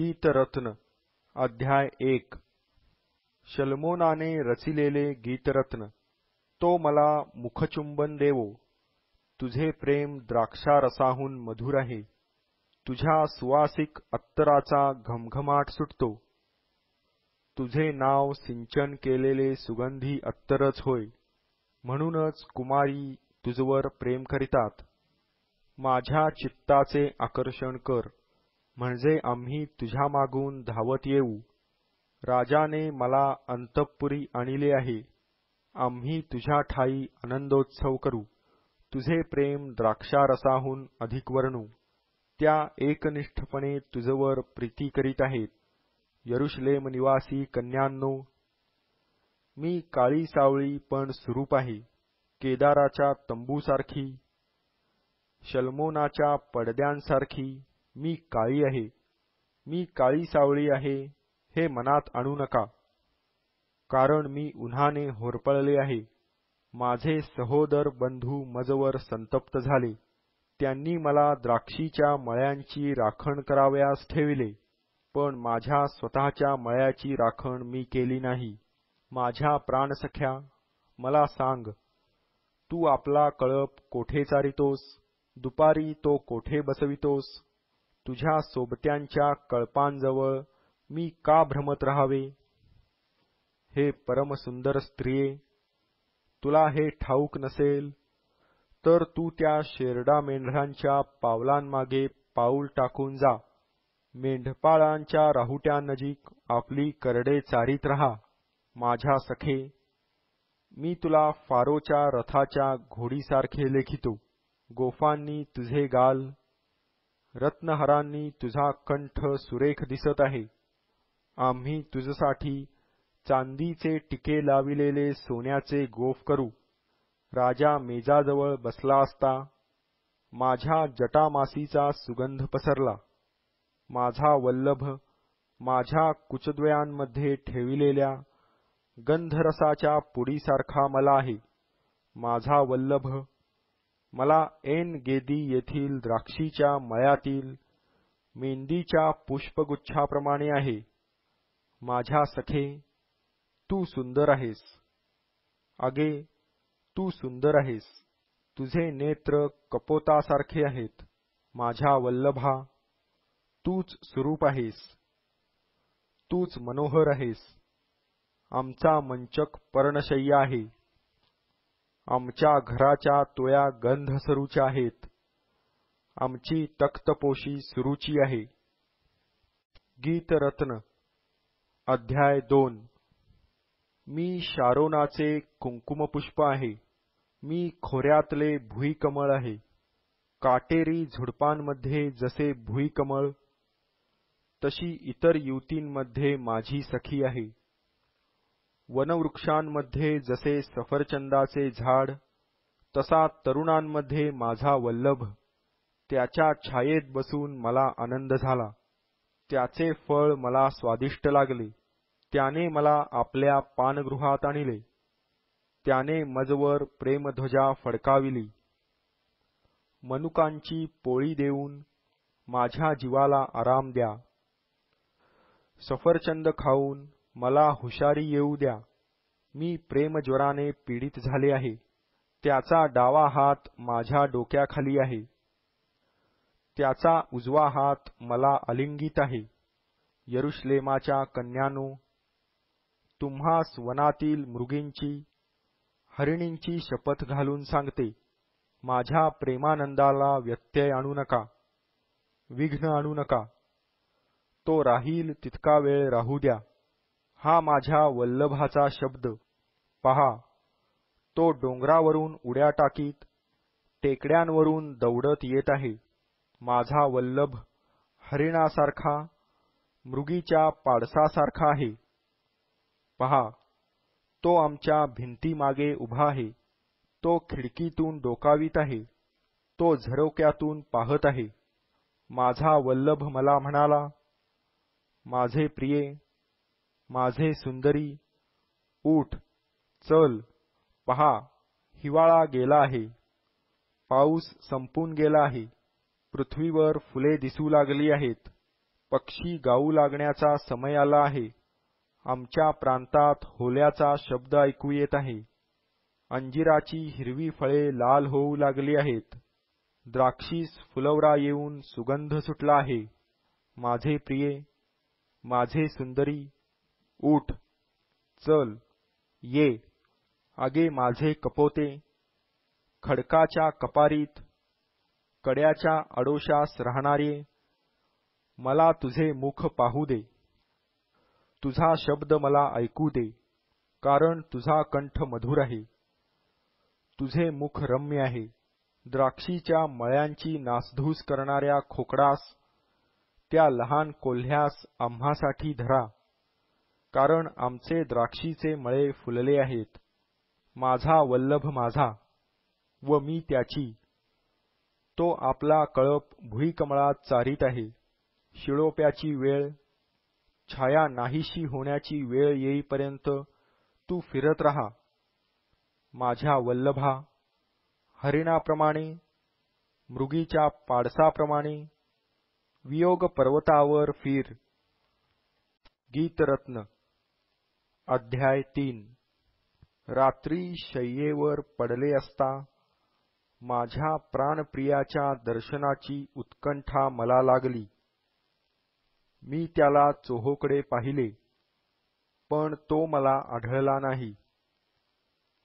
गीतरत्न अध्याय 1 शल्मोनाने रचिलेले गीतरत्न। तो मला मुखचुंबन देवो, तुझे प्रेम द्राक्षारसाहून मधुर आहे। तुझ्या सुवासिक अत्तराचा घमघमाट सुटतो। तुझे नाव सिंचन केलेले सुगंधी अत्तरच होय, म्हणूनच कुमारी तुझवर प्रेम करीतात। माझ्या चित्ताचे आकर्षण कर, म्हणजे आम्ही तुझ्या मागून धावत येऊ। राजाने मला अंतःपुरी आणले आहे, आम्ही तुझ्या ठाई आनंदोत्सव करू। तुझे प्रेम द्राक्षारसाहून अधिक वर्णू, त्या एकनिष्ठपणे तुझवर प्रीती करीत आहेत। यरुशलेम निवासी कन्यांनो, मी काळी सावळी पण सुरूप आहे, केदाराच्या तंबूसारखी, शल्मोनाच्या पडद्यांसारखी मी काळी आहे। मी काळी सावळी आहे हे मनात आणू नका, कारण मी उन्हाने होरपळले आहे। माझे सहोदर बंधू मजवर संतप्त झाले, त्यांनी मला द्राक्षीच्या मळ्यांची राखण करावयास ठेविले, पण माझ्या स्वतःच्या मळ्याची राखण मी केली नाही। माझ्या प्राणसख्या, मला सांग, तू आपला कळप कोठे चारितोस? दुपारी तो कोठे बसवितोस? तुझ्या सोबत्यांच्या कळपांजवळ मी का भ्रमत राहावे? हे परमसुंदर स्त्रिये, तुला हे ठाऊक नसेल तर तू त्या शेरडा मेंढरांच्या पावलांमागे पाऊल टाकून जा। मेंढपाळांच्या राहुट्यांनजीक आपली करडे चारीत राहा। माझ्या सखे, मी तुला फारोच्या रथाच्या घोडीसारखे लेखितो। गोफांनी तुझे गाल, रत्नहारांनी तुझा कंठ सुरेख दिसत आहे। आम्ही तुझसाठी चांदीचे टिके लाविलेले सोन्याचे गोफ करू। राजा मेजाजवळ बसला असता माझ्या जटामासीचा सुगंध पसरला। माझा वल्लभ माझ्या कुचद्वयांमध्ये ठेविलेल्या गंधरसाच्या पुडीसारखा मला आहे। माझा वल्लभ मला ऐन गेदी येथील द्राक्षीच्या मळ्यातील मेंदीच्या पुष्पगुच्छाप्रमाणे आहे। माझ्या सखे, तू सुंदर आहेस। अगे, तू सुंदर आहेस, तुझे नेत्र कपोतासारखे आहेत। माझ्या वल्लभा, तूच सुरूप आहेस, तूच मनोहर आहेस। आमचा मंचक पर्णशय्या आहे, आमच्या घराच्या तुळया गंधसरूच्या आहेत, आमची तख्तपोशी सुरूची आहे। गीतरत्न अध्याय 2 मी शारोनाचे कुंकुमपुष्प आहे, मी खोऱ्यातले भुईकमळ आहे। काटेरी झुडपांमध्ये जसे भुईकमळ, तशी इतर युवतींमध्ये माझी सखी आहे। वनवृक्षांमध्ये जसे सफरचंदाचे झाड, तसा तरुणांमध्ये माझा वल्लभ। त्याच्या छायेत बसून मला आनंद झाला, त्याचे फळ मला स्वादिष्ट लागले। त्याने मला आपल्या पानगृहात आणले, त्याने मजवर प्रेमध्वजा फडकाविली। मनुकांची पोळी देऊन माझ्या जीवाला आराम द्या। सफरचंद खाऊन मला हुशारी येऊ द्या। मी प्रेमज्वराने पीडित झाले आहे, त्याचा डावा हात माझ्या डोक्याखाली आहे, त्याचा उजवा हात मला आलिंगित आहे। यरुशलेमाच्या कन्यांनो, तुम्हास वनातील मृगींची, हरिणींची शपथ घालून सांगते, माझ्या प्रेमानंदाला व्यत्यय आणू नका, विघ्न आणू नका। तो राहील तितका वेळ राहू द्या। हा माझ्या वल्लभाचा शब्द। पहा, तो डोंगरावरून उड्या टाकीत, टेकड्यांवरून दौडत येत आहे। माझा वल्लभ हरिणासारखा, मृगीच्या पाडसासारखा आहे। पहा, तो आमच्या भिंतीमागे उभा आहे, तो खिडकीतून डोकावीत आहे, तो झरोक्यातून पाहत आहे। माझा वल्लभ मला म्हणाला, माझे प्रिये, माझे सुंदरी, उठ, चल, पहा, हिवाळा गेला आहे, पाऊस संपून गेला आहे, पृथ्वीवर फुले दिसू लागली आहेत, पक्षी गाऊ लागण्याचा समय आला आहे. आमच्या प्रांतात होल्याचा शब्द ऐकू येत आहे. अंजिराची हिरवी फळे लाल होऊ लागली आहेत. द्राक्षीस फुलवरा येऊन सुगंध सुटला आहे. माझे प्रिये, माझे सुंदरी, उठ, चल, ये. आगे माझे कपोते, खडकाच्या कपारीत, कड्याच्या आडोशास राहणारे, मला तुझे मुख पाहू दे. तुझा शब्द मला ऐकू दे, कारण तुझा कंठ मधुर आहे. तुझे मुख रम्य आहे. द्राक्षीच्या मळ्यांची नासधूस करणाऱ्या खोकडास, त्या लहान कोल्ह्यास आम्हासाठी धरा, कारण आमचे द्राक्षीचे मळे फुलले आहेत. माझा वल्लभ माझा व मी त्याची. तो आपला कळप भुईकमळात चारीत आहे. शिळोप्याची वेळ, छाया नाहीशी होण्याची वेळ येईपर्यंत तू फिरत राहा. माझ्या वल्लभा, हरिणाप्रमाणे, मृगीच्या पाडसाप्रमाणे वियोग पर्वतावर फिर. गीतरत्न अध्याय 3. रात्री शय्येवर पडले असता माझ्या प्राणप्रियाच्या दर्शनाची उत्कंठा मला लागली. मी त्याला चोहोकडे पाहिले, पण तो मला आढळला नाही.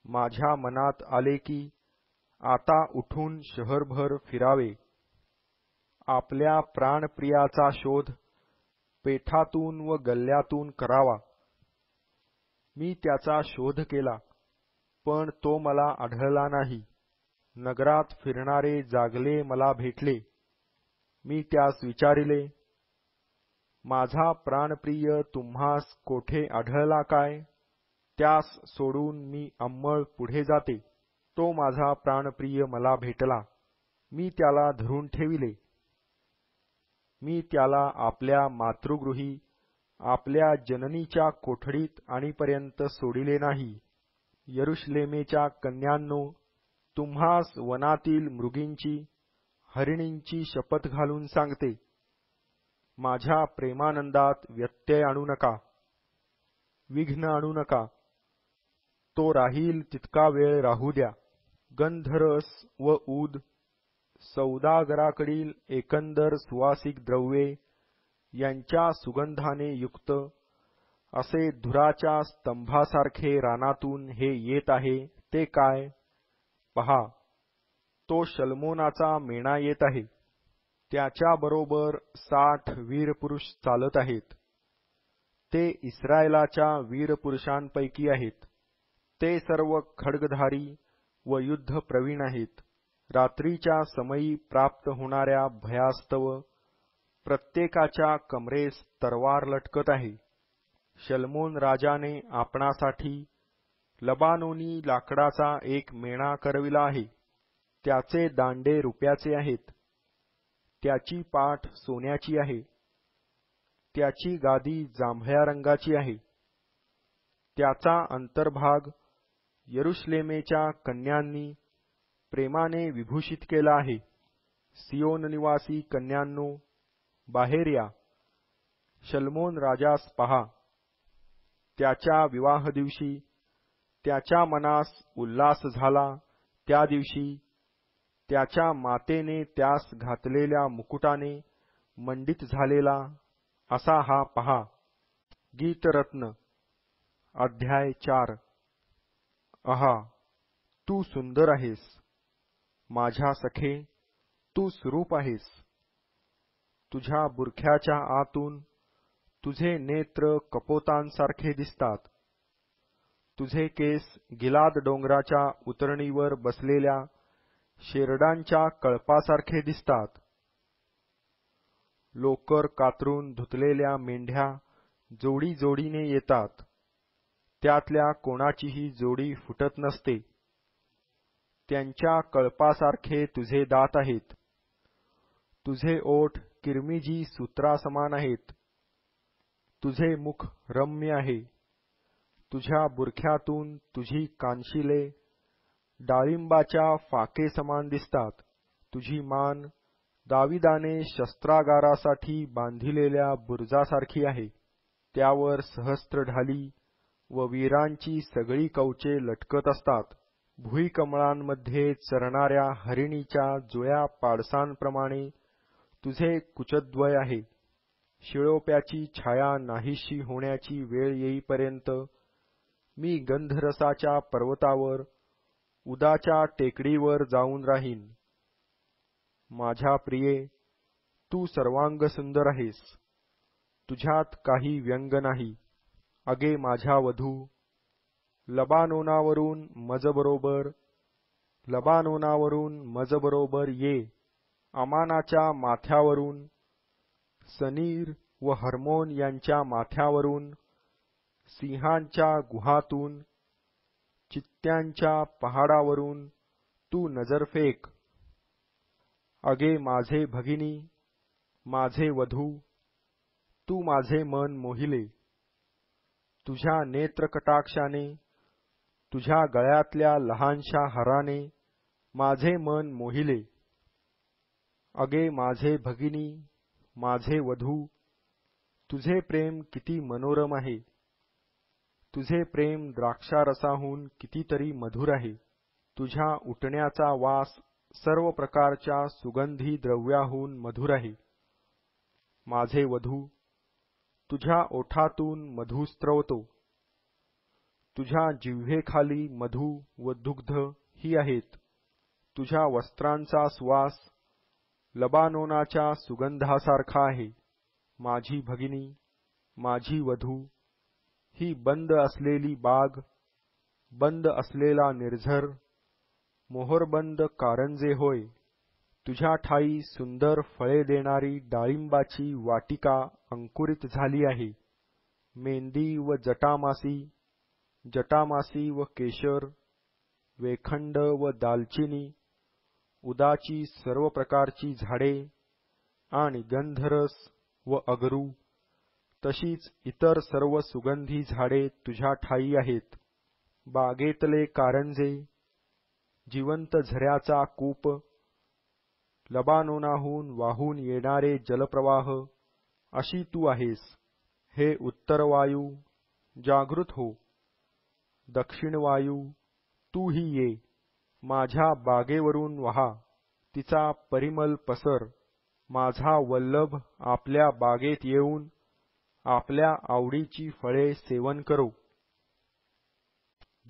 माझ्या मनात आले की आता उठून शहरभर फिरावे. आपल्या प्राणप्रियाचा शोध पेठातून व गल्ल्यातून करावा. मी त्याचा शोध केला, पण तो मला आढळला नाही. नगरात फिरणारे जागले मला भेटले. मी त्यास विचारिले, माझा प्राणप्रिय तुम्हास कोठे आढळला काय? त्यास सोडून मी अंमळ पुढे जाते. तो माझा प्राणप्रिय मला भेटला. मी त्याला धरून ठेविले. मी त्याला आपल्या मातृगृही, आपल्या जननीच्या कोठडीत आणीपर्यंत सोडिले नाही. यरुशलेमेच्या कन्यांनो, तुम्हास वनातील मृगींची, हरिणींची शपथ घालून सांगते, माझ्या प्रेमानंदात व्यत्यय आणू नका, विघ्न आणू नका. तो राहील तितका वेळ राहू द्या. गंधरस व ऊद, सौदागराकडील एकंदर सुवासिक द्रव्ये यांच्या सुगंधाने युक्त असे धुराच्या स्तंभासारखे रानातून हे येत आहे ते काय? पहा, तो शल्मोनाचा मेणा येत आहे. त्याच्याबरोबर 60 वीरपुरुष चालत आहेत. ते इस्रायलाच्या वीरपुरुषांपैकी आहेत. ते सर्व खड्गधारी व युद्धप्रवीण आहेत. रात्रीच्या समयी प्राप्त होणाऱ्या भयास्तव प्रत्येकाच्या कमरेस तरवार लटकत आहे. शल्मोन राजाने आपणासाठी लबानोनी लाकडाचा एक मेणा करविला आहे. त्याचे दांडे रुप्याचे आहेत. त्याची पाठ सोन्याची आहे. त्याची गादी जांभळ्या रंगाची आहे. त्याचा अंतर्भाग यरुशलेमेच्या कन्यांनी प्रेमाने विभूषित केला आहे. सियोन निवासी कन्यांनो, बाहेर या. शल्मोन राजास पहा. त्याच्या विवाह दिवशी त्याच्या मनास उल्हास झाला, त्या दिवशी त्याच्या मातेने त्यास घातलेल्या मुकुटाने मंडित झालेला असा हा पहा. गीतरत्न अध्याय 4. आहा, तू सुंदर आहेस. माझ्या सखे, तू सुरूप आहेस. तुझ्या बुरख्याच्या आतून तुझे नेत्र कपोतांसारखे दिसतात. तुझे केस गिलाद डोंगराच्या उतरणीवर बसलेल्या शेरडांच्या कळपासारखे दिसतात. लोकर कातरून धुतलेल्या मेंढ्या जोडी जोडीने येतात. त्यातल्या कोणाचीही जोडी फुटत नसते. त्यांच्या कळपासारखे तुझे दात आहेत. तुझे ओठ किरमिजी सूत्रासमान आहेत. तुझे मुख रम्य आहे. तुझ्या बुरख्यातून तुझी कानशिले डाळिंबाच्या फाके समान दिसतात. तुझी मान दाविदाने शस्त्रागारासाठी बांधिलेल्या बुरुजासारखी आहे. त्यावर सहस्त्र ढाली व वीरांची सगळी कवचे लटकत असतात. भुईकमळांमध्ये चरणाऱ्या हरिणीच्या जुळ्या पाडसांप्रमाणे तुझे कुचद्वय आहे. शिळोप्याची छाया नाहीशी होण्याची वेळ येईपर्यंत मी गंधरसाच्या पर्वतावर उदाच्या टेकडीवर जाऊन राहीन. माझ्या प्रिये, तू सर्वांग सुंदर आहेस. तुझ्यात काही व्यंग नाही. अगे माझ्या वधू, लबानोनावरून मजबरोबर ये. अमानाच्या माथ्यावरून, सनीर व हर्मोन यांच्या माथ्यावरून, सिंहांच्या गुहातून, चित्त्यांच्या पहाडावरून तू नजर फेक. अगे माझे भगिनी, माझे वधू, तू माझे मन मोहिले. तुझ्या नेत्रकटाक्षाने, तुझ्या गळ्यातल्या लहानशा हाराने माझे मन मोहिले. अगे माझे भगिनी, माझे वधू, तुझे प्रेम किती मनोरम आहे. तुझे प्रेम द्राक्षारसाहून कितीतरी मधुर आहे. तुझ्या उठण्याचा वास सर्व प्रकारच्या सुगंधी द्रव्याहून मधुर आहे. माझे वधू, तुझ्या ओठातून मधु स्त्रवतो. तुझ्या जिव्हेखाली मधु व दुग्ध ही आहेत. तुझ्या वस्त्रांचा सुवास लबानोनाच्या सुगंधासारखा आहे. माझी भगिनी, माझी वधू, ही बंद असलेली बाग, बंद असलेला निर्झर, मोहरबंद कारंजे होय. तुझ्या ठाई सुंदर फळे देणारी डाळिंबाची वाटिका अंकुरित झाली आहे. मेंदी व जटामासी, जटामासी व केशर, वेखंड व दालचिनी, उदाची सर्व प्रकारची झाडे आणि गंधरस व अगरू, तशीच इतर सर्व सुगंधी झाडे तुझ्या ठाई आहेत. बागेतले कारंजे, जिवंत झऱ्याचा कूप, लबानोनाहून वाहून येणारे जलप्रवाह, अशी तू आहेस. हे उत्तर वायू, जागृत हो. दक्षिण वायू, तूही ये. माझ्या बागेवरून वहा, तिचा परिमल पसर. माझा वल्लभ आपल्या बागेत येऊन आपल्या आवडीची फळे सेवन करो.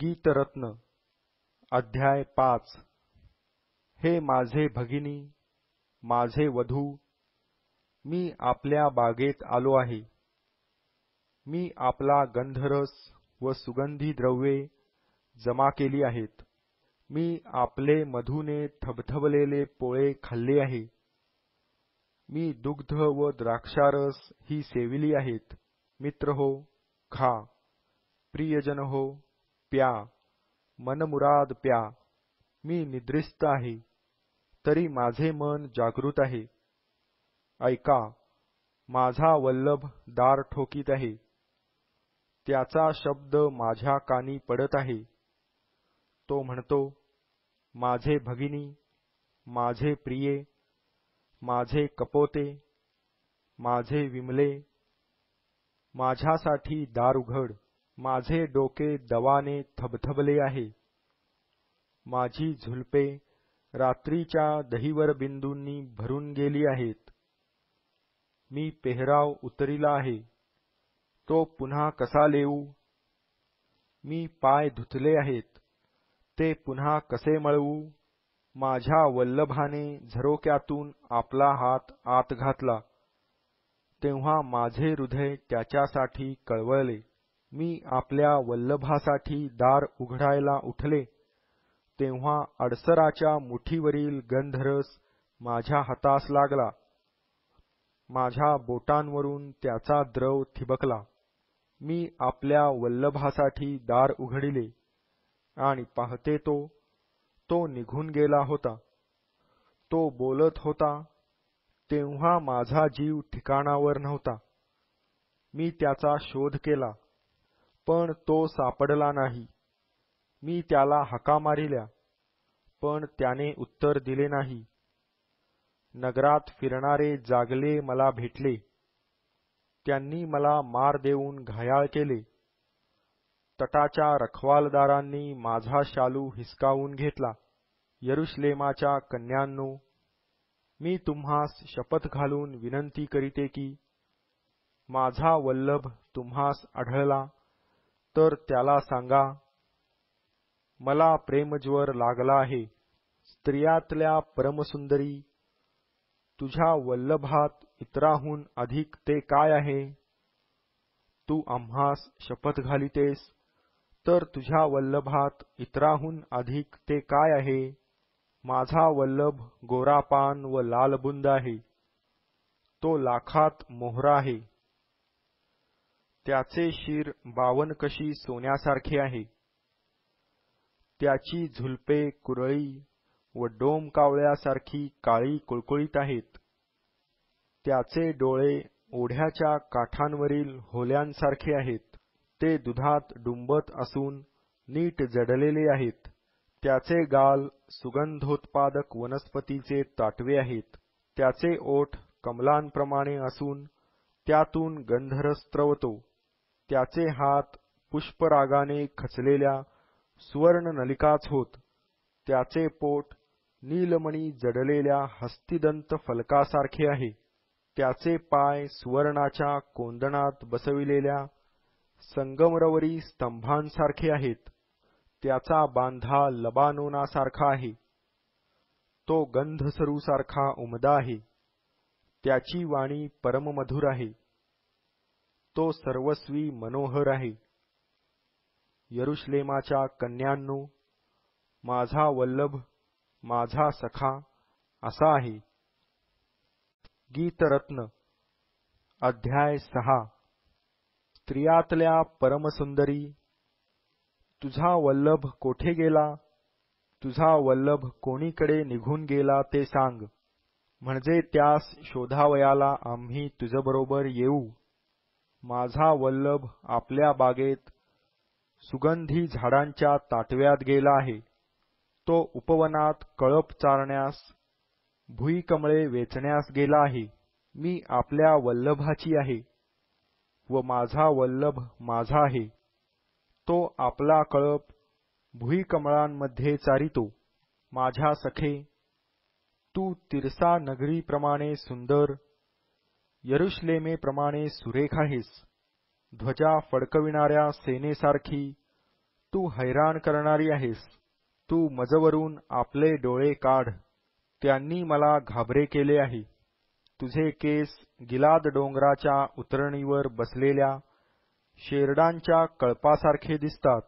गीतरत्न अध्याय 5. हे माझे भगिनी, माझे वधू, मी आपल्या बागेत आलो आहे. मी आपला गंधरस व सुगंधी द्रव्ये जमा केली आहेत. मी आपले मधुने थबथबलेले पोळे खाल्ले आहे. मी दुग्ध व द्राक्षारस ही सेविली आहेत. मित्र हो, खा. प्रियजन हो, प्या. मनमुराद प्या. मी निद्रिस्त आहे, तरी माझे मन जागृत आहे. ऐका, माझा वल्लभ दार ठोकीत आहे. त्याचा शब्द माझ्या कानी पडत आहे. तो म्हणतो, माझे भगिनी, माझे प्रिये, माझे कपोते, माझे विमले, माझ्यासाठी दार उघड. माझे डोके दवाने थबथबले आहे. माझी झुलपे रात्रीच्या दहिवर बिंदूंनी भरून गेली आहेत. मी पेहराव उतरिला आहे, तो पुन्हा कसा लेवू? मी पाय धुतले आहेत, ते पुन्हा कसे मळवू? माझ्या वल्लभाने झरोक्यातून आपला हात आत घातला, तेव्हा माझे हृदय त्याच्यासाठी कळवळले. मी आपल्या वल्लभासाठी दार उघडायला उठले, तेव्हा अडसराच्या मुठीवरील गंधरस माझ्या हातास लागला. माझ्या बोटांवरून त्याचा द्रव ठिबकला. मी आपल्या वल्लभासाठी दार उघडिले आणि पाहते तो निघून गेला होता. तो बोलत होता, तेव्हा माझा जीव ठिकाणावर नव्हता. मी त्याचा शोध केला, पण तो सापडला नाही. मी त्याला हाका मारिल्या, पण त्याने उत्तर दिले नाही. नगरात फिरणारे जागले मला भेटले. त्यांनी मला मार देऊन घायाळ केले. तटाच्या रखवालदारांनी माझा शालू हिसकावून घेतला. यरुशलेमाच्या कन्यांनो, मी तुम्हास शपथ घालून विनंती करीते की माझा वल्लभ तुम्हास आढळला तर त्याला सांगा, मला प्रेमज्वर लागला आहे. स्त्रियातल्या परमसुंदरी, तुझ्या वल्लभात इतराहून अधिक ते काय आहे? तू आम्हास शपथ घालितेस तर तुझ्या वल्लभात इतराहून अधिक ते काय आहे? माझा वल्लभ गोरापान व लालबुंद आहे. तो लाखात मोहरा आहे. त्याचे शिर बावनकशी सोन्यासारखे आहे. त्याची झुलपे कुरळी व डोमकावळ्यासारखी काळी कुळकुळीत आहेत. त्याचे डोळे ओढ्याच्या काठांवरील होल्यांसारखे आहेत. ते दुधात डुंबत असून नीट जडलेले आहेत. त्याचे गाल सुगंधोत्पादक वनस्पतीचे ताटवे आहेत. त्याचे ओठ कमलांप्रमाणे असून त्यातून गंधरस स्रवतो. त्याचे हात पुष्परागाने खचलेल्या सुवर्ण नलिकाच होत. त्याचे पोट नीलमणी जडलेल्या हस्तिदंत फलकासारखे आहे. त्याचे पाय सुवर्णाच्या कोंदणात बसविलेल्या संगमरवरी स्तंभांसारखे आहेत. त्याचा बांधा लबानोनासारखा आहे. तो गंधसरूसारखा उमदा आहे. त्याची वाणी परममधुर आहे. तो सर्वस्वी मनोहर आहे. यरुशलेमाच्या कन्यांनो, माझा वल्लभ, माझा सखा असा आहे. गीतरत्न अध्याय 6. स्त्रियातल्या परमसुंदरी, तुझा वल्लभ कोठे गेला? तुझा वल्लभ कोणीकडे निघून गेला ते सांग, म्हणजे त्यास शोधावयाला आम्ही तुझ्याबरोबर येऊ. माझा वल्लभ आपल्या बागेत सुगंधी झाडांच्या ताटव्यात गेला आहे. तो उपवनात कळप चारण्यास, भुईकमळे वेचण्यास गेला आहे. मी आपल्या वल्लभाची आहे व माझा वल्लभ माझा आहे. तो आपला कळप भुईकमळांमध्ये चारितो. माझ्या सखे, तू तिरसा नगरीप्रमाणे सुंदर, यरुशलेमेप्रमाणे सुरेख आहेस. ध्वजा फडकविणाऱ्या सेनेसारखी तू हैराण करणारी आहेस. तू मजवरून आपले डोळे काढ, त्यांनी मला घाबरे केले आहे. तुझे केस गिलाद डोंगराच्या उतरणीवर बसलेल्या शेरडांच्या कळपासारखे दिसतात.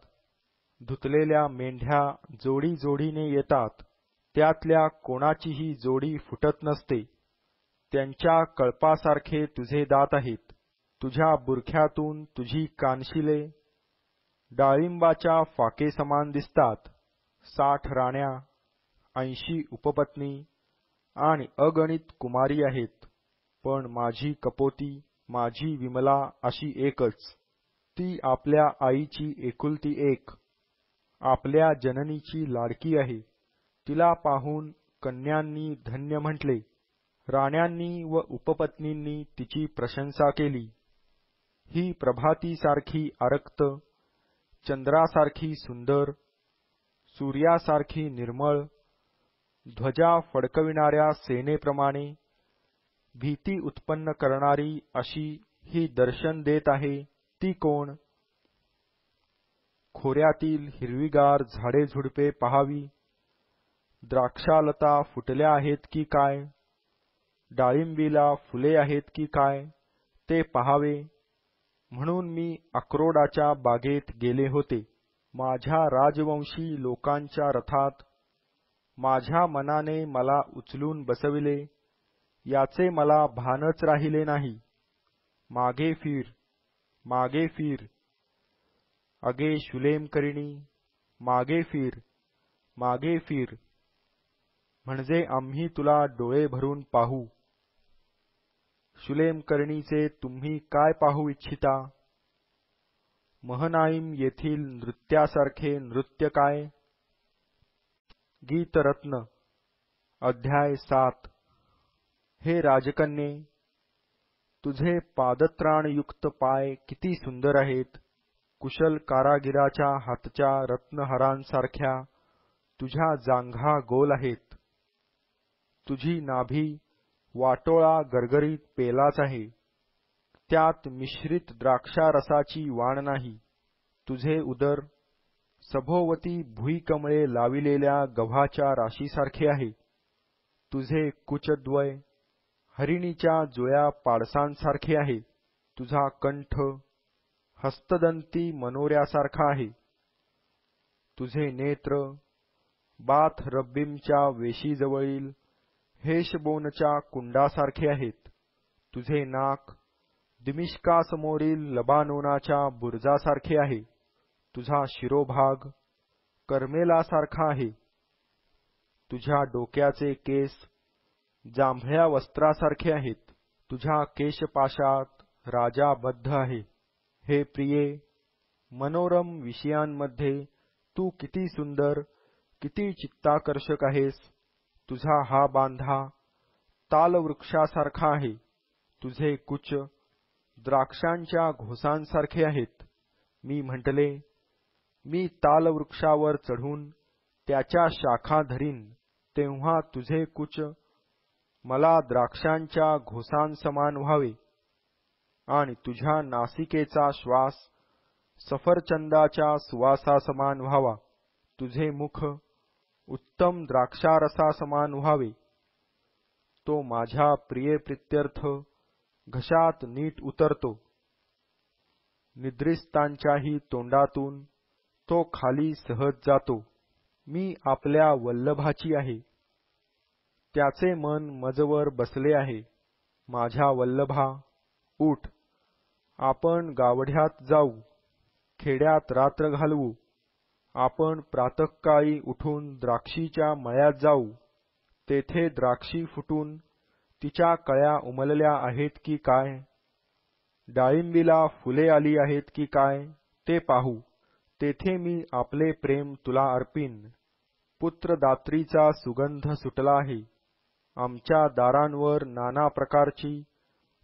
धुतलेल्या मेंढ्या जोडी जोडीने येतात. त्यातल्या कोणाचीही जोडी फुटत नसते. त्यांच्या कळपासारखे तुझे दात आहेत. तुझ्या बुरख्यातून तुझी कानशिले डाळिंबाच्या फाकेसमान दिसतात. 60 राण्या, 80 उपपत्नी आणि अगणित कुमारी आहेत. पण माझी कपोती, माझी विमला अशी एकच. ती आपल्या आईची एकुलती एक, आपल्या जननीची लाडकी आहे. तिला पाहून कन्यांनी धन्य म्हटले. राण्यांनी व उपपत्नींनी तिची प्रशंसा केली. ही प्रभातीसारखी आरक्त, चंद्रासारखी सुंदर, सूर्यासारखी निर्मळ, ध्वजा फडकविणाऱ्या सेनेप्रमाणे भीती उत्पन्न करणारी अशी ही दर्शन देत आहे ती कोण? खोऱ्यातील हिरवीगार झाडे झुडपे पहावी. द्राक्षालता फुटल्या आहेत की काय? डाळिंबीला फुले आहेत की काय ते पहावे म्हणून मी अक्रोडाच्या बागेत गेले होते. माझ्या राजवंशी लोकांच्या रथात माझ्या मनाने मला उचलून बसविले याचे मला भानच राहिले नाही. मागे फिर, मागे फिर, अगे शुलेमकरिणी, मागे फिर, मागे फिर, म्हणजे आम्ही तुला डोळे भरून पाहू. शुलेमकर्णीचे तुम्ही काय पाहू इच्छिता? महनाईम येथील नृत्यासारखे नृत्य काय? गीतरत्न अध्याय 7. हे राजकन्ये, तुझे पादत्राणयुक्त पाय किती सुंदर आहेत. कुशल कारागिराच्या हातच्या रत्नहारांसारख्या तुझ्या जांघा गोल आहेत. तुझी नाभी वाटोळा गरगरीत पेलाच आहे. त्यात मिश्रित द्राक्षारसाची वाण नाही. तुझे उदर सभोवती भुईकमळे लाविलेल्या गव्हाच्या राशीसारखे आहे. तुझे कुचद्वय हरिणीच्या जुळ्या पाडसांसारखे आहे. तुझा कंठ हस्तदंती मनोऱ्यासारखा आहे. तुझे नेत्र बाथ रब्बीमच्या वेशीजवळील हेशबोनच्या कुंडासारखे आहेत. तुझे नाक दिमिश्कासमोरील लबानोनाच्या बुरुजासारखे आहे. तुझा शिरोभाग कर्मेलासारखा आहे. तुझ्या डोक्याचे केस जांभळ्या वस्त्रासारखे आहेत. तुझ्या केशपाशात राजा बद्ध आहे. हे प्रिये, मनोरम विषयांमध्ये तू किती सुंदर, किती चित्ताकर्षक आहेस. तुझा हा बांधा तालवृक्षासारखा आहे. तुझे कुच द्राक्षांच्या घोसांसारखे आहेत. मी म्हटले, मी तालवृक्षावर चढून त्याच्या शाखा धरीन, तेव्हा तुझे कुच मला द्राक्षांच्या घोसांसमान व्हावे आणि तुझ्या नासिकेचा श्वास सफरचंदाच्या सुवासासमान व्हावा. तुझे मुख उत्तम द्राक्षारसासमान व्हावे. तो माझ्या प्रियप्रित्यर्थ घशात नीट उतरतो. निद्रिस्तांच्याही तोंडातून तो खाली सहज जातो. मी आपल्या वल्लभाची आहे. त्याचे मन मजवर बसले आहे. माझ्या वल्लभा, उठ, आपण गावढ्यात जाऊ, खेड्यात रात्र घालवू. आपण प्रातःकाळी उठून द्राक्षीच्या मळ्यात जाऊ. तेथे द्राक्षी फुटून तिच्या कळ्या उमलल्या आहेत की काय, डाळिंबीला फुले आली आहेत की काय ते पाहू. तेथे मी आपले प्रेम तुला अर्पीन. पुत्रदात्रीचा सुगंध सुटला आहे. आमच्या दारांवर नाना प्रकारची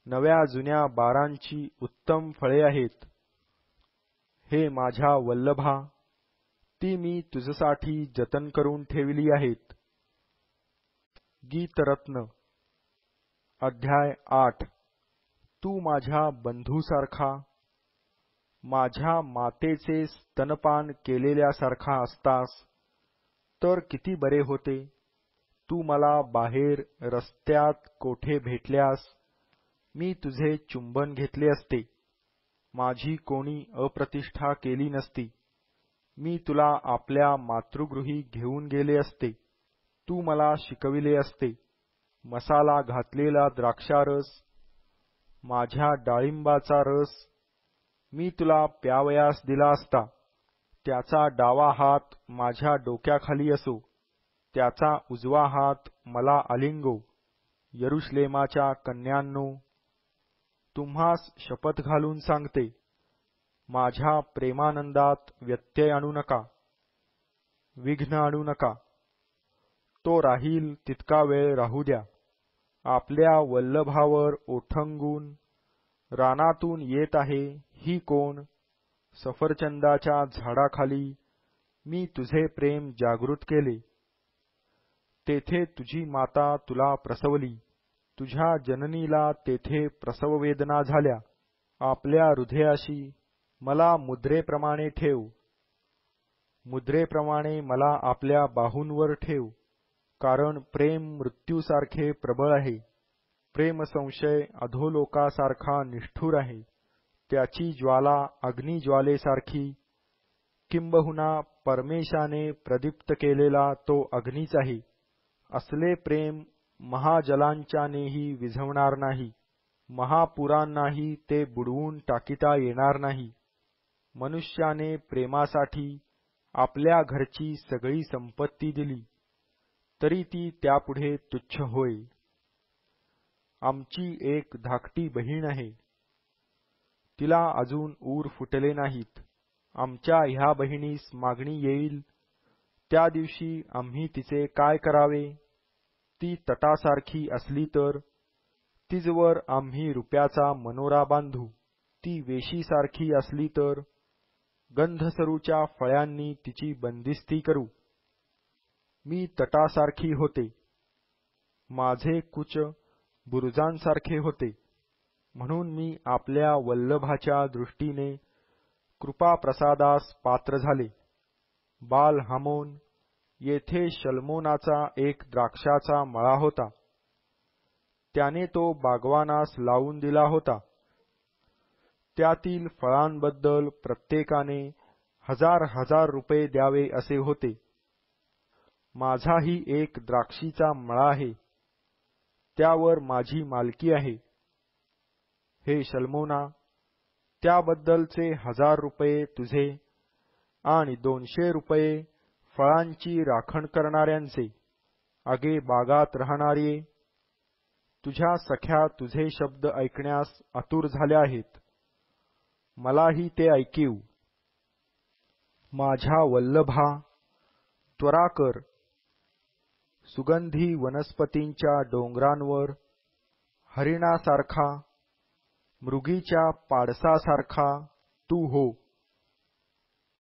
नव्या जुन्या बारांची उत्तम फळे आहेत. हे माझ्या वल्लभा, ती मी तुझसाठी जतन करून ठेवली आहेत. गीतरत्न अध्याय 8. तू माझ्या बंधूसारखा, माझ्या मातेचे स्तनपान केलेल्यासारखा असतास तर किती बरे होते. तू मला बाहेर रस्त्यात कोठे भेटल्यास मी तुझे चुंबन घेतले असते. माझी कोणी अप्रतिष्ठा केली नसती. मी तुला आपल्या मातृगृही घेऊन गेले असते. तू मला शिकविले असते. मसाला घातलेला द्राक्षारस, माझ्या डाळिंबाचा रस मी तुला प्यावयास दिला असता. त्याचा डावा हात माझ्या डोक्याखाली असो, त्याचा उजवा हात मला आलिंगो. यरुशलेमाच्या कन्यांनो, तुम्हास शपथ घालून सांगते, माझ्या प्रेमानंदात व्यत्यय आणू नका, विघ्न आणू नका. तो राहील तितका वेळ राहू द्या. आपल्या वल्लभावर ओठंगून रानातून येत आहे ही कोण? सफरचंदाच्या झाडाखाली मी तुझे प्रेम जागृत केले. तेथे तुझी माता तुला प्रसवली. तुझ्या जननीला तेथे प्रसववेदना झाल्या. आपल्या हृदयाशी मला मुद्रेप्रमाणे ठेव. मुद्रेप्रमाणे मला आपल्या बाहूंवर ठेव. कारण प्रेम मृत्यूसारखे प्रबळ आहे. प्रेमसंशय अधोलोकासारखा निष्ठुर आहे. त्याची ज्वाला अग्निज्वालेसारखी, किंबहुना परमेशाने प्रदीप्त केलेला तो अग्नीच आहे. असले प्रेम महाजलांच्यानेही विझवणार नाही. महापुरांनाही ते बुडवून टाकिता येणार नाही. मनुष्याने प्रेमासाठी आपल्या घरची सगळी संपत्ती दिली, तरी ती त्यापुढे तुच्छ होय. आमची एक धाकटी बहीण आहे. तिला अजून ऊर फुटले नाहीत. आमच्या ह्या बहिणीस मागणी येईल त्या दिवशी आम्ही तिचे काय करावे? ती तटासारखी असली तर तिजवर आम्ही रुपयाचा मनोरा बांधू. ती वेशीसारखी असली तर गंधसरूच्या फळ्यांनी तिची बंदिस्ती करू. मी तटासारखी होते, माझे कुच बुरुजांसारखे होते, म्हणून मी आपल्या वल्लभाच्या दृष्टीने कृपाप्रसादास पात्र झाले. बाल हामोन येथे शल्मोनाचा एक द्राक्षाचा मळा होता. त्याने तो बागवानास लावून दिला होता. त्यातील फळांबद्दल प्रत्येकाने 1000 रुपये द्यावे असे होते. माझाही एक द्राक्षीचा मळा आहे, त्यावर माझी मालकी आहे. हे शल्मोना, त्याबद्दलचे 1000 रुपये तुझे आणि 200 रुपये फळांची राखण करणाऱ्यांचे. अगे बागात राहणारे, तुझ्या सख्या तुझे शब्द ऐकण्यास आतुर झाल्या आहेत. मलाही ते ऐकीव. माझ्या वल्लभा, त्वरा कर. सुगंधी वनस्पतींच्या डोंगरांवर हरिणासारखा, मृगीच्या पाडसासारखा तू हो.